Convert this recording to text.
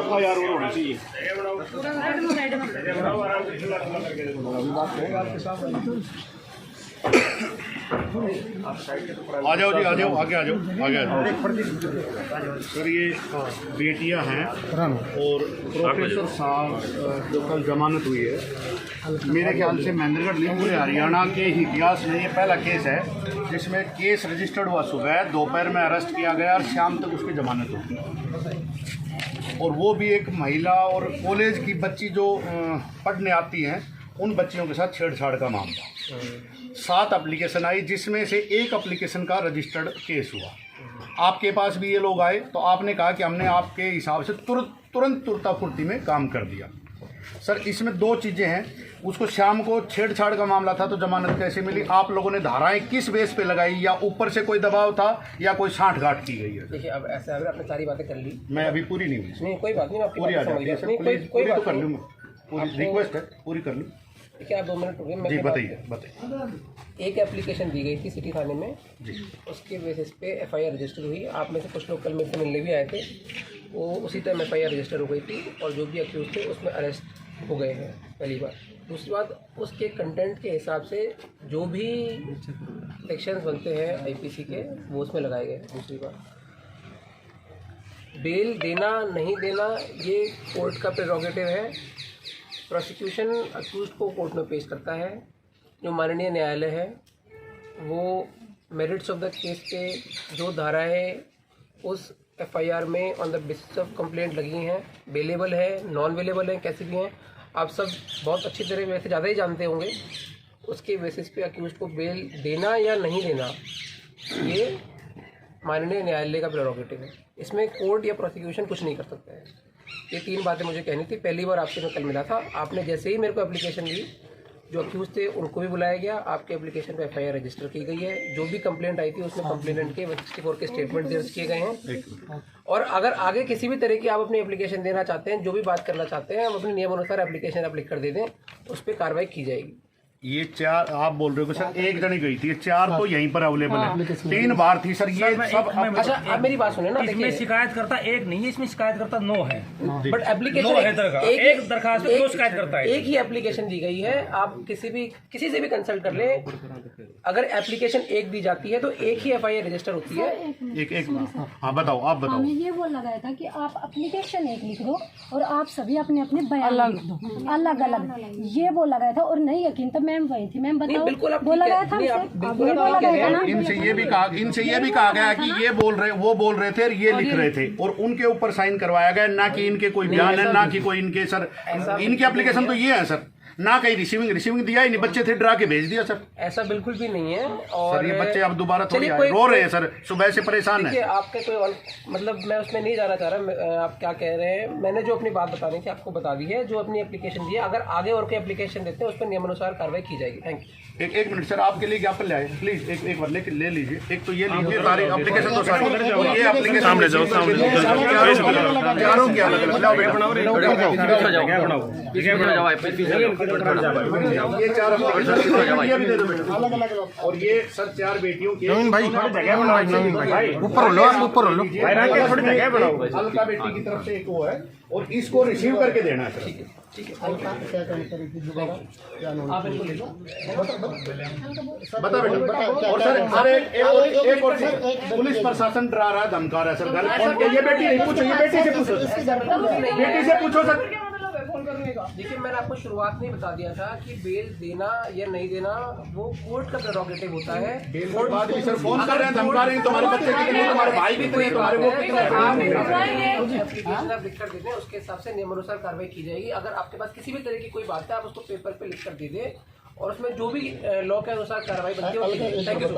FIR और होनी चाहिए। आ जाओ जी, आ जाओ, आगे आ जाओ, आगे आ जाओ। सर ये बेटियां हैं और प्रोफेसर साहब जो कल जमानत हुई है, मेरे ख्याल से महेंद्रगढ़ नहीं पूरे हरियाणा के इतिहास में ये पहला केस है जिसमें केस रजिस्टर्ड हुआ, सुबह दोपहर में अरेस्ट किया गया और शाम तक उसकी जमानत होगी। और वो भी एक महिला और कॉलेज की बच्ची जो पढ़ने आती हैं उन बच्चियों के साथ छेड़छाड़ का मामला। 7 एप्लीकेशन आई जिसमें से एक एप्लीकेशन का रजिस्टर्ड केस हुआ। आपके पास भी ये लोग आए तो आपने कहा कि हमने आपके हिसाब से तुरंत तुरता फुर्ती में काम कर दिया। सर इसमें 2 चीज़ें हैं, उसको शाम को छेड़छाड़ का मामला था तो जमानत कैसे मिली? आप लोगों ने धाराएं किस बेस पे लगाई, या ऊपर से कोई दबाव था या कोई साठगांठ की गई है? देखिए अब ऐसा है, आपने सारी बातें कर ली, मैं अभी पूरी नहीं हुई। नहीं कोई बात नहीं, मैं पूरी आ जाती है सर, पूरी तो कर लूँ मैं, पूरी रिक्वेस्ट है, पूरी कर लूँ। देखिए आप 2 मिनट रुकिए, जी बताइए। एक एप्लीकेशन दी गई थी सिटी थाने में जी, उसके बेसिस पे FIR रजिस्टर हुई। आप में से कुछ लोग कल मेरे से मिलने भी आए थे, वो उसी टाइम FIR रजिस्टर हो गई थी और जो भी अक्यूज थे उसमें अरेस्ट हो गए हैं, पहली बात। दूसरी बात, उसके कंटेंट के हिसाब से जो भी सेक्शंस बनते हैं IPC के वो उसमें लगाए गए। दूसरी बात, बेल देना नहीं देना ये कोर्ट का प्रेरोगेटिव है। प्रोसिक्यूशन अक्यूज को कोर्ट में पेश करता है, जो माननीय न्यायालय है वो मेरिट्स ऑफ द केस के जो धाराएं उस FIR में on the basis of complaint लगी हैं, बेलेबल है, नॉन वेलेबल है, कैसी भी हैं, आप सब बहुत अच्छी तरह वैसे ज़्यादा ही जानते होंगे। उसके बेसिस पे अक्यूज को बेल देना या नहीं देना ये माननीय न्यायालय का प्रेरोगेटिव है। इसमें कोर्ट या प्रोसिक्यूशन कुछ नहीं कर सकता है। ये 3 बातें मुझे कहनी थी। पहली बार आपसे मैं कल मिला था, आपने जैसे ही मेरे को एप्लीकेशन दी, जो अक्यूज थे उनको भी बुलाया गया, आपके एप्लीकेशन पे FIR रजिस्टर की गई है। जो भी कंप्लेंट आई थी उसमें कंप्लेनेंट के 164 के स्टेटमेंट दर्ज किए गए हैं। और अगर आगे किसी भी तरह की आप अपनी एप्लीकेशन देना चाहते हैं, जो भी बात करना चाहते हैं, हम अपने नियम अनुसार एप्लीकेशन आप लिख कर दे दें, उस पर कार्रवाई की जाएगी। ये 4 आप बोल रहे हो सर, एक जनी गई थी, 4 तो यहीं पर अवेलेबल है, 3 बार थी सर। ये सब अच्छा आप मेरी बात सुने ना, इसमें शिकायत करता एक नहीं है, इसमें शिकायत करता 9 है, बट एप्लीकेशन 9 है एक दरखास्त में 2 शिकायत करता है। एक ही एप्लीकेशन दी गई है, आप किसी से भी कंसल्ट कर लें। अगर एप्लीकेशन एक दी जाती है तो एक ही FIR रजिस्टर होती है। एक हाँ बताओ, आप बताओ। हमने ये बोल लगाया था कि आप एप्लीकेशन एक लिख दो और आप सभी अपने अपने बयान लिख दो अलग अलग, ये बोल लगाया था। और नहीं यकीन तो मैम वही थी, मैम बताओ, बिल्कुल आप बोला गया था इनसे ये भी कहा गया कि ये बोल रहे, वो बोल रहे थे और ये लिख रहे थे, और उनके ऊपर साइन करवाया गया, ना कि इनके कोई बयान है, ना कि कोई इनके सर, इनके एप्लीकेशन तो ये है सर, ना कहीं रिसीविंग दिया ही नहीं, बच्चे थे डरा के भेज दिया सर। ऐसा बिल्कुल भी नहीं है। और सर ये बच्चे अब दोबारा थोड़ी रो रहे हैं सर, सुबह से परेशान है। आपके कोई मतलब मैं उसमें नहीं जाना चाह रहा, आप क्या कह रहे हैं, मैंने जो अपनी बात बतानी थी आपको बता दी है। जो अपनी एप्लीकेशन दी है, अगर आगे और कोई एप्लीकेशन देते हैं उस पर नियमानुसार कार्रवाई की जाएगी। Thank you. एक मिनट सर, आपके लिए ज्ञापन ले आए प्लीज, एक बार ले लीजिए। एक तो ये लीजिए सारी एप्लीकेशन, तो सारी ये एप्लीकेशन सामने जाओ, चारों की अलग ये 4 और ये सर 4 बेटियों के अलका बेटी की तरफ से एक वो है, और इसको रिसीव करके देना है सर। ठीक है आप इनको ले लो, बता बेटा। और सर हर एक और पुलिस प्रशासन डरा रहा है, धमका रहा है सर। घर ये बेटी नहीं पूछो, ये बेटी से पूछो सर। देखिए मैंने आपको शुरुआत में बता दिया था कि बेल देना या नहीं देना वो कोर्ट का प्रेरोगेटिव होता है। कोर्ट बाद भी सर फोन कर रहे हैं, धमका रहे हैं, तुम्हारे बच्चे कितने, तुम्हारे भाई कितने, तुम्हारे वो कितने। एप्लीकेशन आप लिख कर दे दें, उसके हिसाब से नियमानुसार कार्रवाई की जाएगी। अगर आपके पास किसी भी तरह की कोई बात है, आप उसको पेपर पे लिख कर दे दें और उसमें जो भी लॉ के अनुसार कार्रवाई बनती है। Thank you.